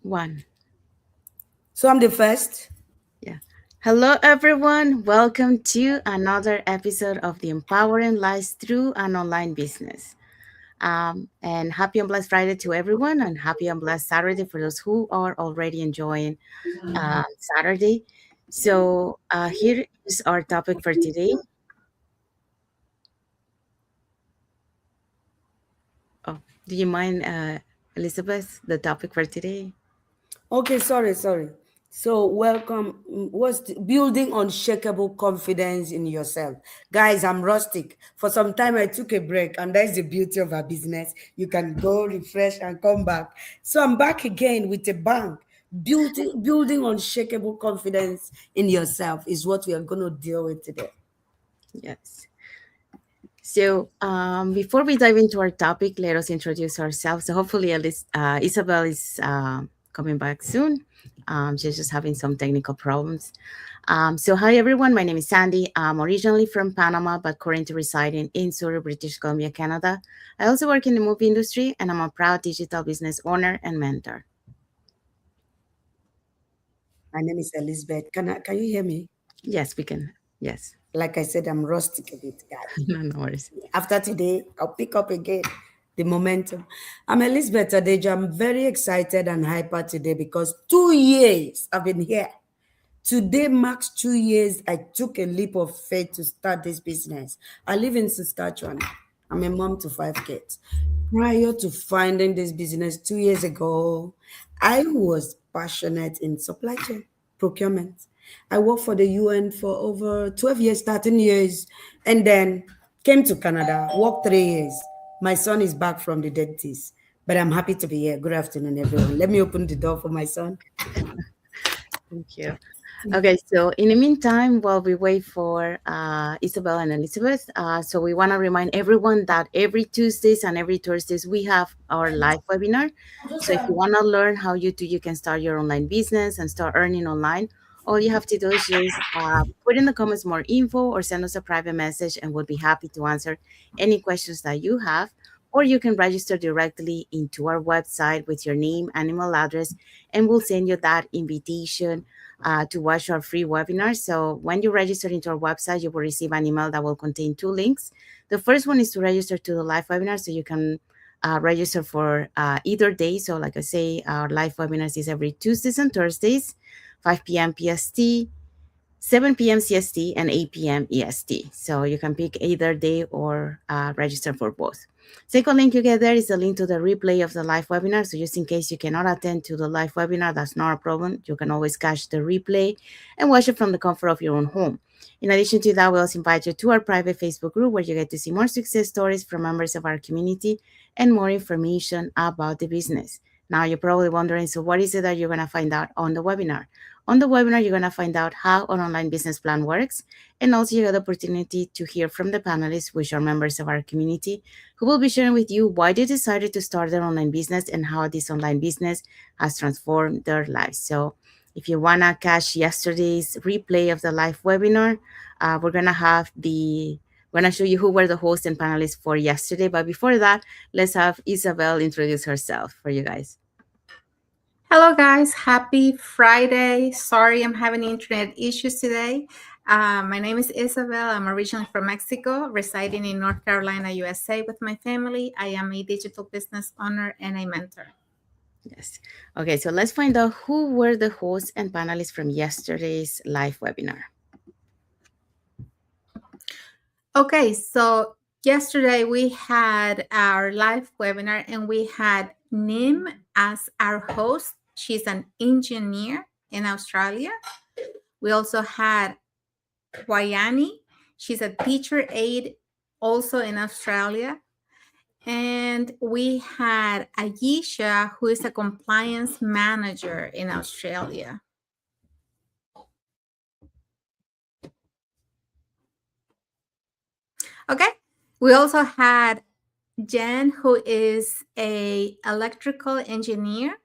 One. So I'm the first. Yeah. Hello, everyone. Welcome to another episode of the Empowering Lives Through an Online Business. And happy and blessed Friday to everyone, and happy and blessed Saturday for those who are already enjoying Saturday. So here is our topic for today. Oh, do you mind, Elizabeth, the topic for today? Okay, sorry. So welcome. Building unshakable confidence in yourself, guys? I'm rustic. For some time, I took a break, and that's the beauty of our business. You can go refresh and come back. So I'm back again with a bang. Building unshakable confidence in yourself is what we are going to deal with today. Yes. So before we dive into our topic, let us introduce ourselves. So hopefully, at least Isabel is coming back soon. She's just having some technical problems. So hi everyone, my name is Sandy. I'm originally from Panama, but currently residing in Surrey, British Columbia, Canada. I also work in the movie industry, and I'm a proud digital business owner and mentor. My name is Elizabeth. Can you hear me? Yes, we can. Yes, Like I said, I'm rustic a bit, guys. no worries. After today, I'll pick up again the momentum. I'm Elizabeth Adeja. I'm very excited and hyper today because 2 years I've been here. Today marks 2 years I took a leap of faith to start this business. I live in Saskatchewan. I'm a mom to 5 kids. Prior to finding this business 2 years ago, I was passionate in supply chain procurement. I worked for the UN for over 12 years, 13 years, and then came to Canada, worked 3 years. My son is back from the dentist, but I'm happy to be here. Good afternoon, everyone. Let me open the door for my son. Thank you. Okay, so in the meantime, while we wait for Isabel and Elizabeth, so we want to remind everyone that every Tuesdays and every Thursdays we have our live webinar. So if you want to learn how you can start your online business and start earning online, all you have to do is just put in the comments more info or send us a private message, and we'll be happy to answer any questions that you have. Or you can register directly into our website with your name and email address, and we'll send you that invitation to watch our free webinar. So when you register into our website, you will receive an email that will contain two links. The first one is to register to the live webinar, so you can register for either day. So like I say, our live webinars is every Tuesdays and Thursdays, 5 p.m. PST, 7 p.m. CST, and 8 p.m. EST. So you can pick either day or register for both. Second link you get there is a link to the replay of the live webinar. So just in case you cannot attend to the live webinar, that's not a problem. You can always catch the replay and watch it from the comfort of your own home. In addition to that, we also invite you to our private Facebook group where you get to see more success stories from members of our community and more information about the business. Now you're probably wondering, so what is it that you're going to find out on the webinar? On the webinar, you're going to find out how an online business plan works, and also you get the opportunity to hear from the panelists, which are members of our community, who will be sharing with you why they decided to start their online business and how this online business has transformed their lives. So if you want to catch yesterday's replay of the live webinar, we're going to have we're going to show you who were the hosts and panelists for yesterday. But before that, let's have Isabel introduce herself for you guys. Hello, guys. Happy Friday. Sorry, I'm having internet issues today. My name is Isabel. I'm originally from Mexico, residing in North Carolina, USA with my family. I am a digital business owner and a mentor. Yes. Okay, so let's find out who were the hosts and panelists from yesterday's live webinar. Okay, so yesterday we had our live webinar and we had Nim as our host. She's an engineer in Australia. We also had Wayani. She's a teacher aide also in Australia. And we had Ayesha, who is a compliance manager in Australia. Okay. We also had Jen, who is a electrical engineer.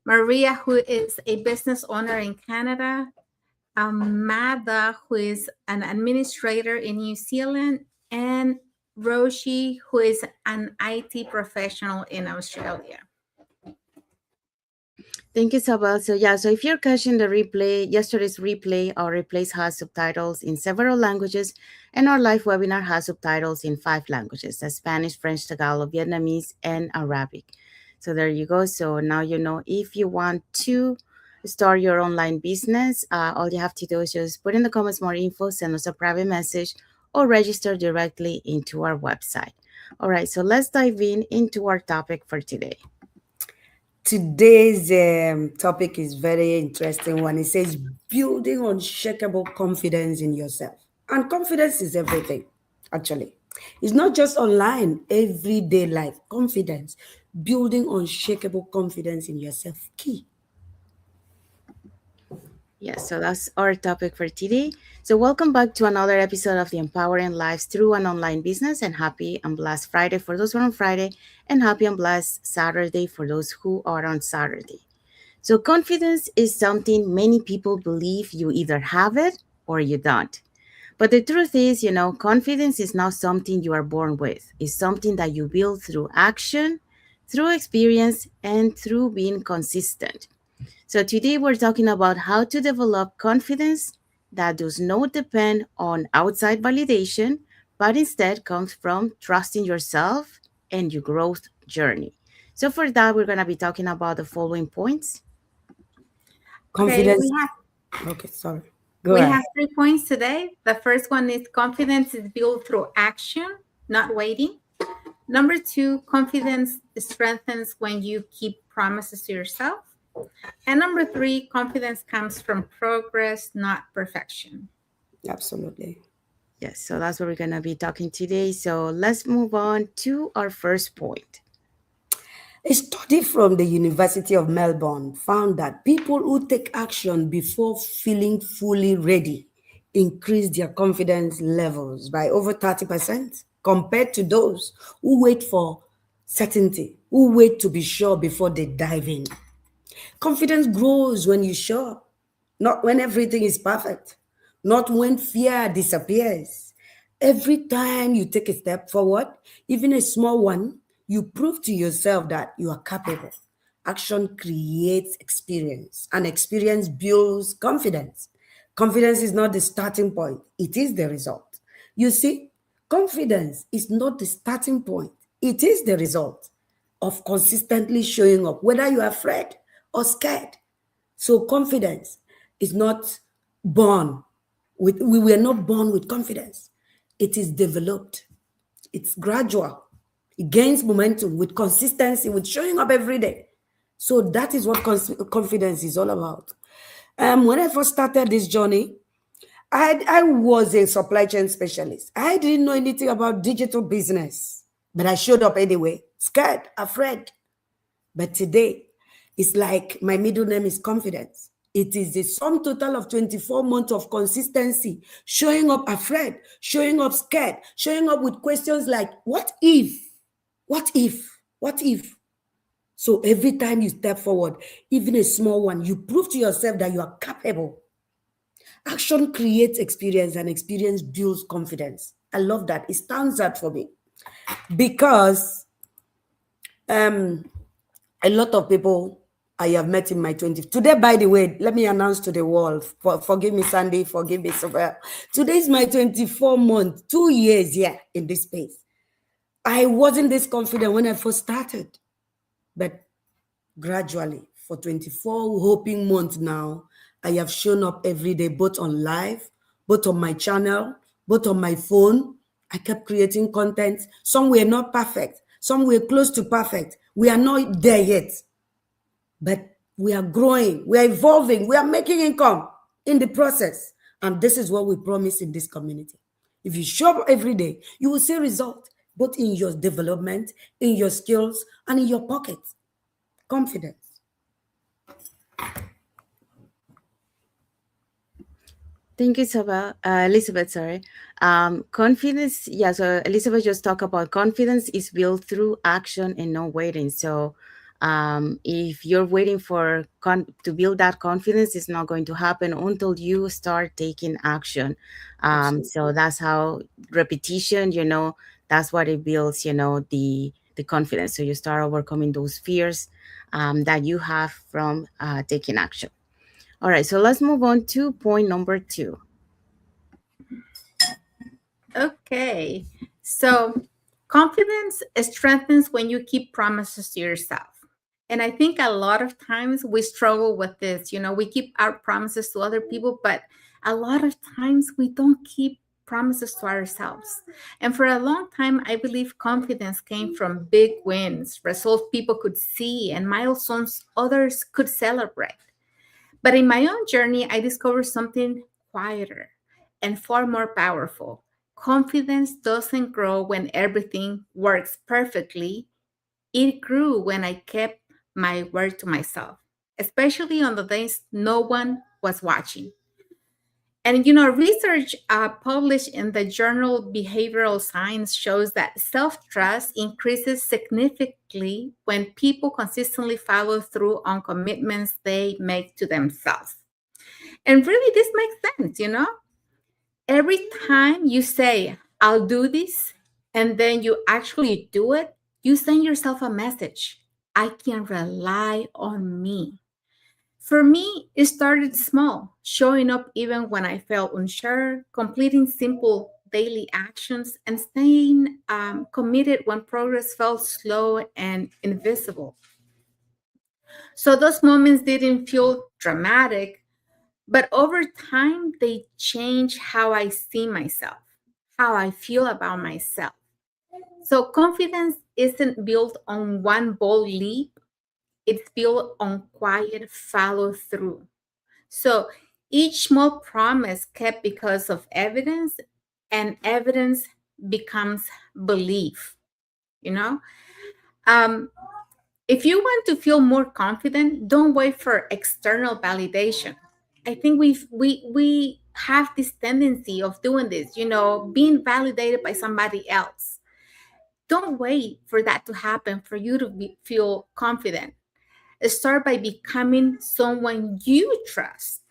Maria, who is a business owner in Canada. Amada, who is an administrator in New Zealand, and Roshi, who is an IT professional in Australia. Thank you, Sabal. So yeah, so if you're catching the replay, yesterday's replay, our replays has subtitles in several languages, and our live webinar has subtitles in 5 languages: Spanish, French, Tagalog, Vietnamese, and Arabic. So there you go. So now you know if you want to start your online business, all you have to do is just put in the comments more info, send us a private message, or register directly into our website. All right, so let's dive in into our topic for today. Today's topic is very interesting one. It says building unshakable confidence in yourself. And confidence is everything, actually. It's not just online, everyday life. Confidence, building unshakable confidence in yourself. Key. Yes, so that's our topic for today. So, welcome back to another episode of the Empowering Lives Through an Online Business. And happy and blessed Friday for those who are on Friday, and happy and blessed Saturday for those who are on Saturday. So, confidence is something many people believe you either have it or you don't. But the truth is, confidence is not something you are born with, it's something that you build through action, through experience, and through being consistent. So, today we're talking about how to develop confidence that does not depend on outside validation, but instead comes from trusting yourself and your growth journey. So, for that, we're going to be talking about the following points. Okay, Confidence. Okay, sorry. Go we ahead. have 3 points today. The first one is confidence is built through action, not waiting. Number 2, confidence strengthens when you keep promises to yourself. And number 3, confidence comes from progress, not perfection. Absolutely. Yes, so that's what we're going to be talking today. So, let's move on to our first point. A study from the University of Melbourne found that people who take action before feeling fully ready increase their confidence levels by over 30% compared to those who wait for certainty, who wait to be sure before they dive in. Confidence grows when you show up, not when everything is perfect, not when fear disappears. Every time you take a step forward, even a small one, you prove to yourself that you are capable. Action creates experience, and experience builds confidence. Confidence is not the starting point, it is the result. You see, confidence is not the starting point, it is the result of consistently showing up, whether you are afraid or scared. So confidence is not born we were not born with confidence. It is developed. It's gradual. It gains momentum with consistency, with showing up every day. So that is what confidence is all about. When I first started this journey, I was a supply chain specialist. I didn't know anything about digital business, but I showed up anyway, scared, afraid. But today, it's like my middle name is confidence. It is the sum total of 24 months of consistency, showing up afraid, showing up scared, showing up with questions like, what if? What if? What if? So every time you step forward, even a small one, you prove to yourself that you are capable. Action creates experience, and experience builds confidence. I love that. It stands out for me because a lot of people I have met in my 20s. Today, by the way, let me announce to the world, forgive me, Sandy, forgive me, Sobel. Today is my 24 month, 2 years here in this space. I wasn't this confident when I first started, but gradually, for 24 hoping months now, I have shown up every day, both on live, both on my channel, both on my phone. I kept creating content. Some were not perfect. Some were close to perfect. We are not there yet. But we are growing. We are evolving. We are making income in the process. And this is what we promise in this community. If you show up every day, you will see results, both in your development, in your skills, and in your pocket. Confidence. Thank you, Saba. Elizabeth, sorry. Confidence, yeah, so Elizabeth just talked about confidence is built through action and no waiting. So if you're waiting for to build that confidence, it's not going to happen until you start taking action. So that's how repetition, that's what it builds, the confidence. So you start overcoming those fears. that you have from taking action. All right, so let's move on to point number 2. Okay. So confidence strengthens when you keep promises to yourself. And I think a lot of times we struggle with this. You know, we keep our promises to other people, but a lot of times we don't keep promises to ourselves. And for a long time, I believe confidence came from big wins, results people could see, and milestones others could celebrate. But in my own journey, I discovered something quieter and far more powerful. Confidence doesn't grow when everything works perfectly. It grew when I kept my word to myself, especially on the days no one was watching. And research published in the journal Behavioral Science shows that self trust increases significantly when people consistently follow through on commitments they make to themselves. And really, this makes sense. Every time you say, I'll do this, and then you actually do it, you send yourself a message. I can rely on me. For me, it started small, showing up even when I felt unsure, completing simple daily actions, and staying committed when progress felt slow and invisible. So those moments didn't feel dramatic, but over time, they change how I see myself, how I feel about myself. So confidence isn't built on one bold leap, it's built on quiet follow through. So each small promise kept because of evidence, and evidence becomes belief, you know? Um, if you want to feel more confident, don't wait for external validation. I think we have this tendency of doing this, being validated by somebody else. Don't wait for that to happen for you to feel confident. Start by becoming someone you trust.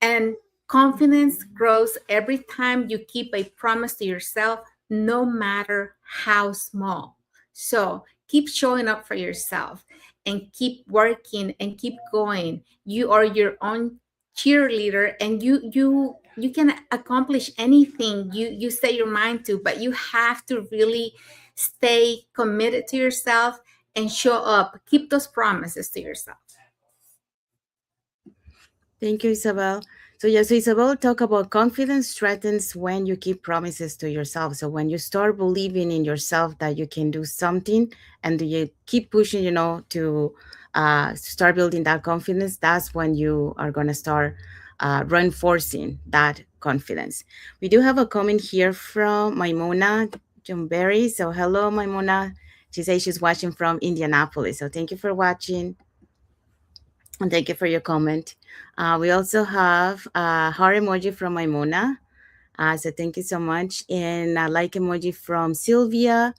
And confidence grows every time you keep a promise to yourself, no matter how small. So keep showing up for yourself and keep working and keep going. You are your own cheerleader, and you can accomplish anything you set your mind to, but you have to really stay committed to yourself and show up. Keep those promises to yourself. Thank you, Isabel. So yes, so Isabel talk about confidence strengthens when you keep promises to yourself. So when you start believing in yourself that you can do something, and you keep pushing, to start building that confidence, that's when you are gonna start reinforcing that confidence. We do have a comment here from Maimuna Jumberry. So hello, Maimuna. She says she's watching from Indianapolis. So thank you for watching. And thank you for your comment. We also have a heart emoji from Maimuna. So thank you so much. And a like emoji from Sylvia,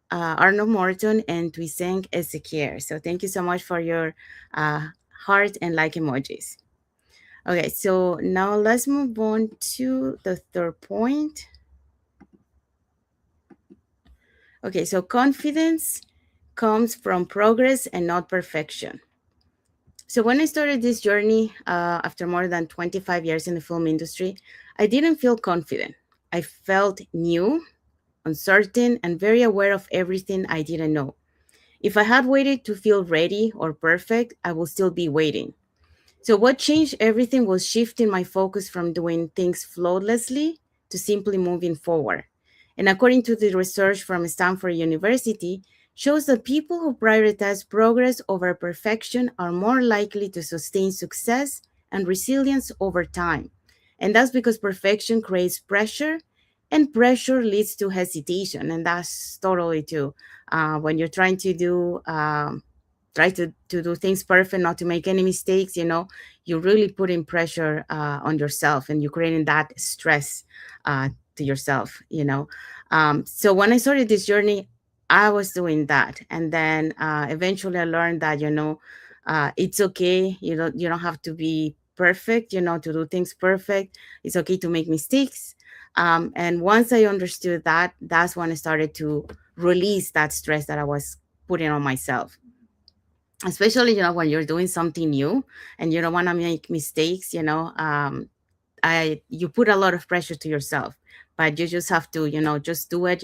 Arnold Morton, and Twiseng Ezekiel. So thank you so much for your uh, heart and like emojis. Okay, so now let's move on to the third point. Okay, so confidence comes from progress and not perfection. So when I started this journey after more than 25 years in the film industry, I didn't feel confident. I felt new, uncertain, and very aware of everything I didn't know. If I had waited to feel ready or perfect, I would still be waiting. So what changed everything was shifting my focus from doing things flawlessly to simply moving forward. And according to the research from Stanford University, shows that people who prioritize progress over perfection are more likely to sustain success and resilience over time. And that's because perfection creates pressure, and pressure leads to hesitation. And that's totally true. When you're trying to try to do things perfect, not to make any mistakes, you're really putting pressure on yourself, and you're creating that stress to yourself. So when I started this journey, I was doing that, and then eventually I learned that it's okay. You don't have to be perfect. To do things perfect. It's okay to make mistakes. And once I understood that, that's when I started to release that stress that I was putting on myself. especially when you're doing something new and you don't want to make mistakes. I you put a lot of pressure to yourself, but you just have to just do it.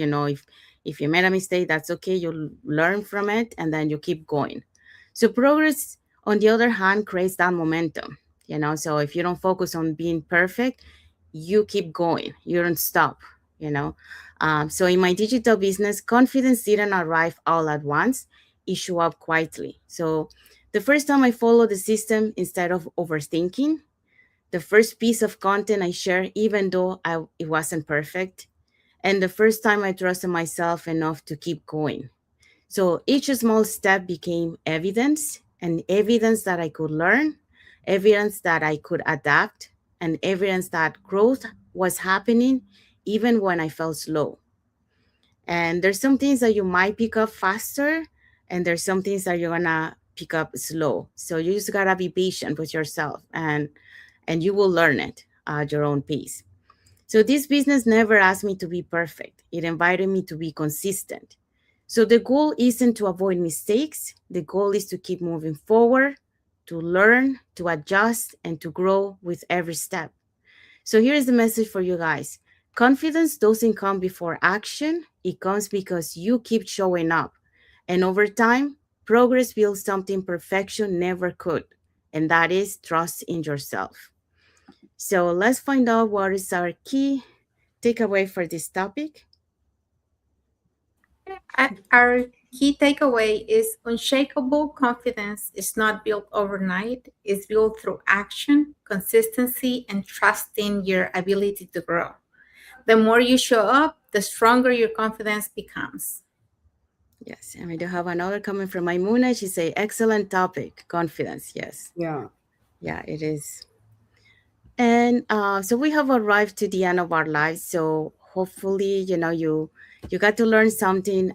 If you made a mistake, that's okay. You learn from it and then you keep going. So progress, on the other hand, creates that momentum. So if you don't focus on being perfect, you keep going, you don't stop. you know so in my digital business, confidence didn't arrive all at once. It showed up quietly. So the first time I followed the system instead of overthinking, the first piece of content I shared, even though it wasn't perfect, and the first time I trusted myself enough to keep going. So each small step became evidence, and evidence that I could learn, evidence that I could adapt, and evidence that growth was happening even when I felt slow. And there's some things that you might pick up faster, and there's some things that you're gonna pick up slow. So you just gotta be patient with yourself, and you will learn it at your own pace. So this business never asked me to be perfect. It invited me to be consistent. So the goal isn't to avoid mistakes. The goal is to keep moving forward, to learn, to adjust, and to grow with every step. So here is the message for you guys. Confidence doesn't come before action. It comes because you keep showing up. And over time, progress builds something perfection never could. And that is trust in yourself. So let's find out what is our key takeaway for this topic. Our key takeaway is unshakable confidence is not built overnight, it's built through action, consistency, and trusting your ability to grow. The more you show up, the stronger your confidence becomes. Yes, and we do have another comment from Maimuna. She say, excellent topic, confidence. Yes, Yeah. yeah, it is. And so we have arrived to the end of our lives. So hopefully, you got to learn something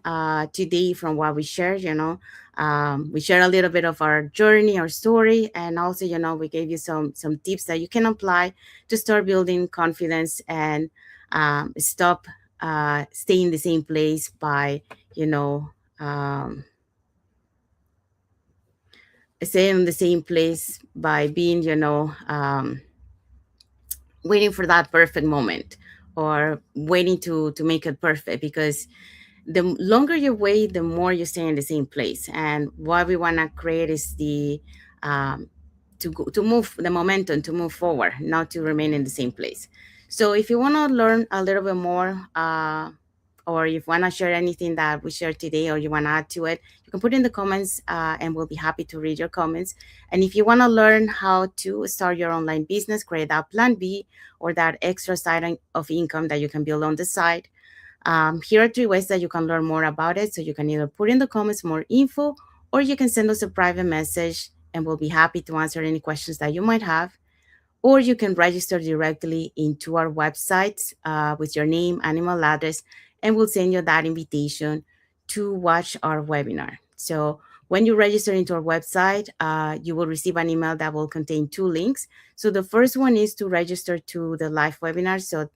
today from what we shared. We share a little bit of our journey, our story, and also, we gave you some tips that you can apply to start building confidence and stop staying in the same place by, you know, um, staying in the same place by being, waiting for that perfect moment, or waiting to make it perfect, because the longer you wait, the more you stay in the same place. And what we want to create is the um, to move the momentum, to move forward, not to remain in the same place. So if you want to learn a little bit more, or if you want to share anything that we shared today, or you want to add to it, you can put in the comments, and we'll be happy to read your comments. And if you want to learn how to start your online business, create that plan B, or that extra side of income that you can build on the side, here are three ways that you can learn more about it. So you can either put in the comments more info, or you can send us a private message, and we'll be happy to answer any questions that you might have. Or you can register directly into our website with your name and email address, and we'll send you that invitation to watch our webinar. So when you register into our website, you will receive an email that will contain two links. So the first one is to register to the live webinar. So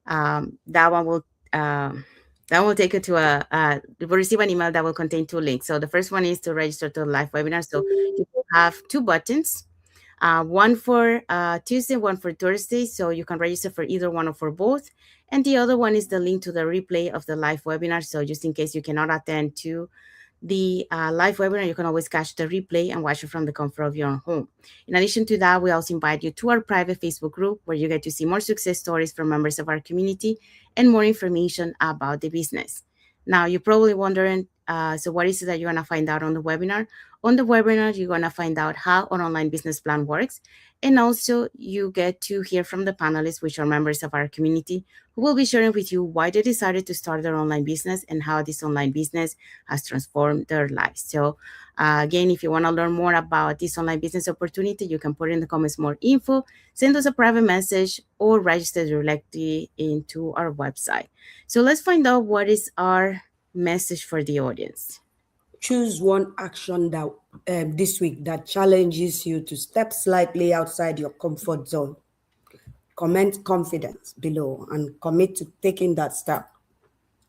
that one will take you to you will receive an email that will contain two links. So the first one is to register to the live webinar. So you have two buttons, one for Tuesday, one for Thursday. So you can register for either one or for both. And the other one is the link to the replay of the live webinar. So just in case you cannot attend to the live webinar, you can always catch the replay and watch it from the comfort of your own home. In addition to that, we also invite you to our private Facebook group, where you get to see more success stories from members of our community and more information about the business. Now, you're probably wondering, so what is it that you're going to find out on the webinar? On the webinar, you're going to find out how an online business plan works. And also, you get to hear from the panelists, which are members of our community, who will be sharing with you why they decided to start their online business and how this online business has transformed their lives. So again, if you want to learn more about this online business opportunity, you can put in the comments more info, send us a private message, or register directly into our website. So let's find out what is our message for the audience. Choose one action that this week that challenges you to step slightly outside your comfort zone. Comment confidence below and commit to taking that step.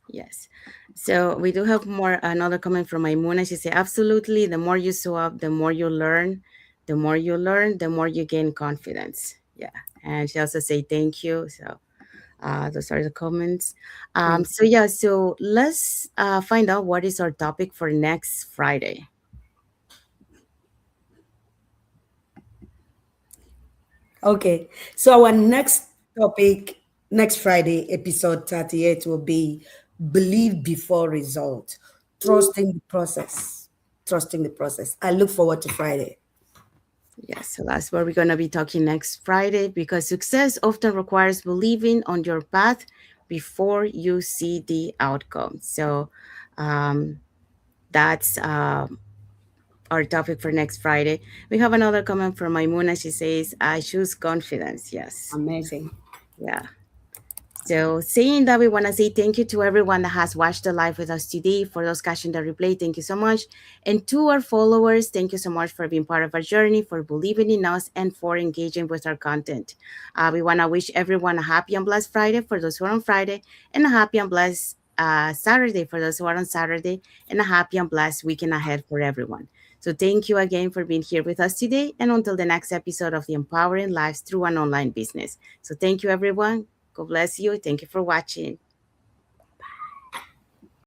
Yes. So we do have more another comment from Maimuna. She said, absolutely, the more you show up, the more you learn. The more you learn, the more you gain confidence. Yeah. And she also say thank you. So those are the comments. Thank So yeah, so let's find out what is our topic for next Friday. Okay, so our next topic, next Friday, episode 38, will be believe before result, trusting the process. Trusting the process. I look forward to Friday. Yes, so that's what we're going to be talking next Friday because success often requires believing on your path before you see the outcome. So um, that's our topic for next Friday. We have another comment from Maimuna. She says, I choose confidence. Yes. Amazing. Yeah. So, saying that, we want to say thank you to everyone that has watched the live with us today. For those catching the replay, thank you so much. And to our followers, thank you so much for being part of our journey, for believing in us, and for engaging with our content. We want to wish everyone a happy and blessed Friday for those who are on Friday, and a happy and blessed Saturday for those who are on Saturday, and a happy and blessed weekend ahead for everyone. So, thank you again for being here with us today. And until the next episode of the Empowering Lives Through an Online Business. So, thank you, everyone. God bless you. Thank you for watching.